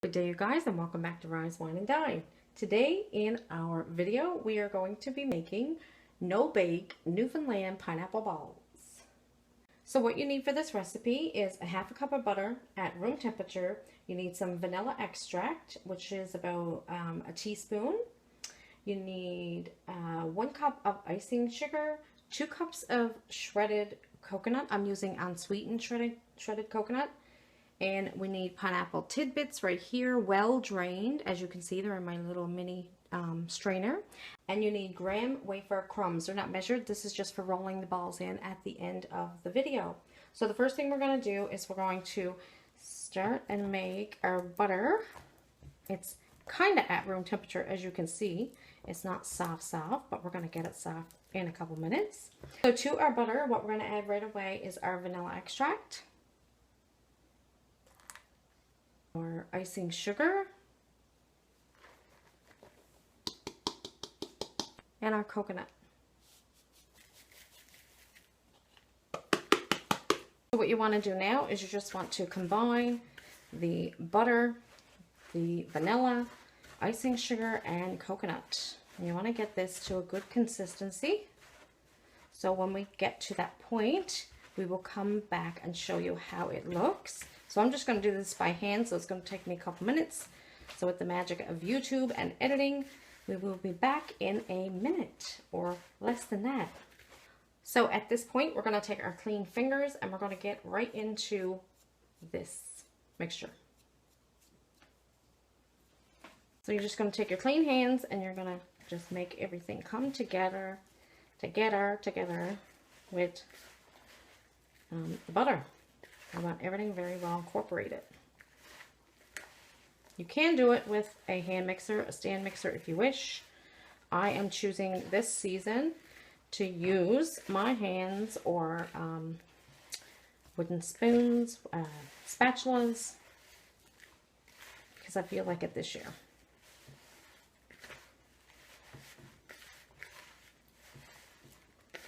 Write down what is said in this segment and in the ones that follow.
Good day, you guys, and welcome back to Rise, Wine, and Dine. Today in our video, we are going to be making no-bake Newfoundland pineapple balls. So what you need for this recipe is a half a cup of butter at room temperature. You need some vanilla extract, which is about a teaspoon. You need 1 cup of icing sugar, 2 cups of shredded coconut. I'm using unsweetened shredded coconut. And we need pineapple tidbits right here, well drained. As you can see, they're in my little mini strainer. And you need Graham Wafer crumbs. They're not measured. This is just for rolling the balls in at the end of the video. So the first thing we're going to do is we're going to start and make our butter. It's kind of at room temperature, as you can see. It's not soft, but we're going to get it soft in a couple minutes. So to our butter, what we're going to add right away is our vanilla extract, our icing sugar, and our coconut. So what you want to do now is you just want to combine the butter, the vanilla, icing sugar, and coconut. And you want to get this to a good consistency. So when we get to that point, we will come back and show you how it looks. So I'm just going to do this by hand, so it's going to take me a couple minutes. So with the magic of YouTube and editing, we will be back in a minute or less than that. So at this point, we're going to take our clean fingers and we're going to get right into this mixture. So you're just going to take your clean hands and you're going to just make everything come together with the butter. I want everything very well incorporated. You can do it with a hand mixer, a stand mixer if you wish. I am choosing this season to use my hands or wooden spoons, spatulas, because I feel like it this year.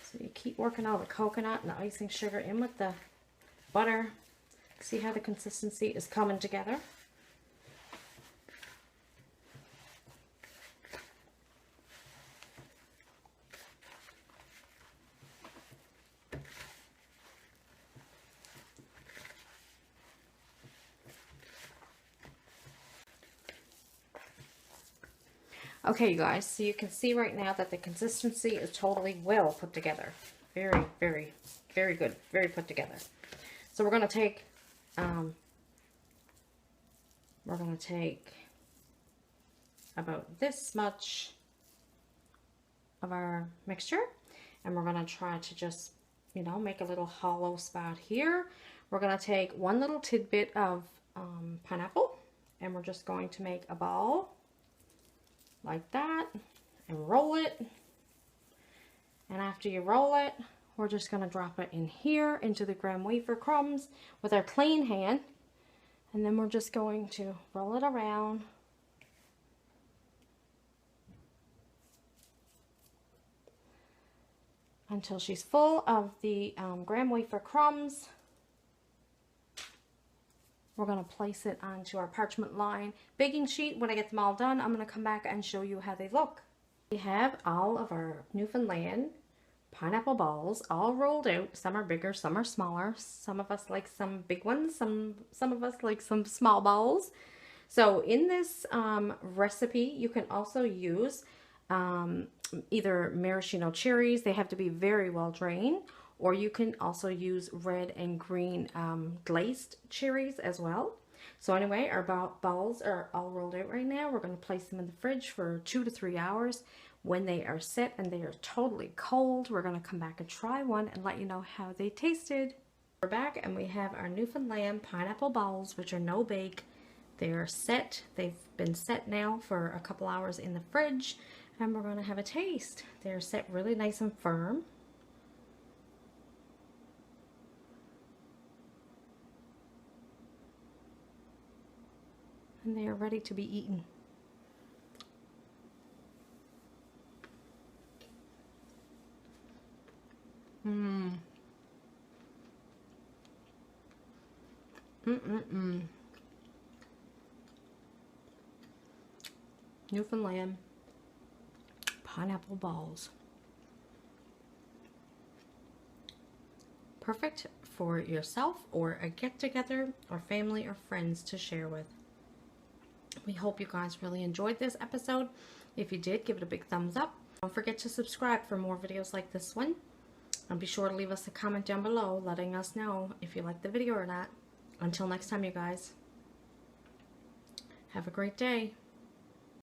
So you keep working all the coconut and the icing sugar in with the butter. See how the consistency is coming together? Okay, you guys, so you can see right now that the consistency is totally well put together. Very, very, very good. Very put together. So we're going to take about this much of our mixture, and we're going to try to just, you know, make a little hollow spot here. We're going to take one little tidbit of pineapple, and we're just going to make a ball like that and roll it. And after you roll it, we're just going to drop it in here into the Graham Wafer crumbs with our clean hand. And then we're just going to roll it around. Until she's full of the Graham Wafer crumbs. We're going to place it onto our parchment line baking sheet. When I get them all done, I'm going to come back and show you how they look. We have all of our Newfoundland pineapple balls all rolled out. Some are bigger, some are smaller. Some of us like some big ones, some of us like some small balls. So in this recipe, you can also use either maraschino cherries. They have to be very well drained. Or you can also use red and green glazed cherries as well. So anyway, our balls are all rolled out right now. We're going to place them in the fridge for 2 to 3 hours. When they are set and they are totally cold, we're going to come back and try one and let you know how they tasted. We're back and we have our Newfoundland pineapple balls, which are no bake. They are set. They've been set now for a couple hours in the fridge, and we're going to have a taste. They're set really nice and firm. And they are ready to be eaten. Newfoundland pineapple balls. Perfect for yourself or a get-together or family or friends to share with. We hope you guys really enjoyed this episode. If you did, give it a big thumbs up. Don't forget to subscribe for more videos like this one. And be sure to leave us a comment down below letting us know if you liked the video or not. Until next time, you guys. Have a great day.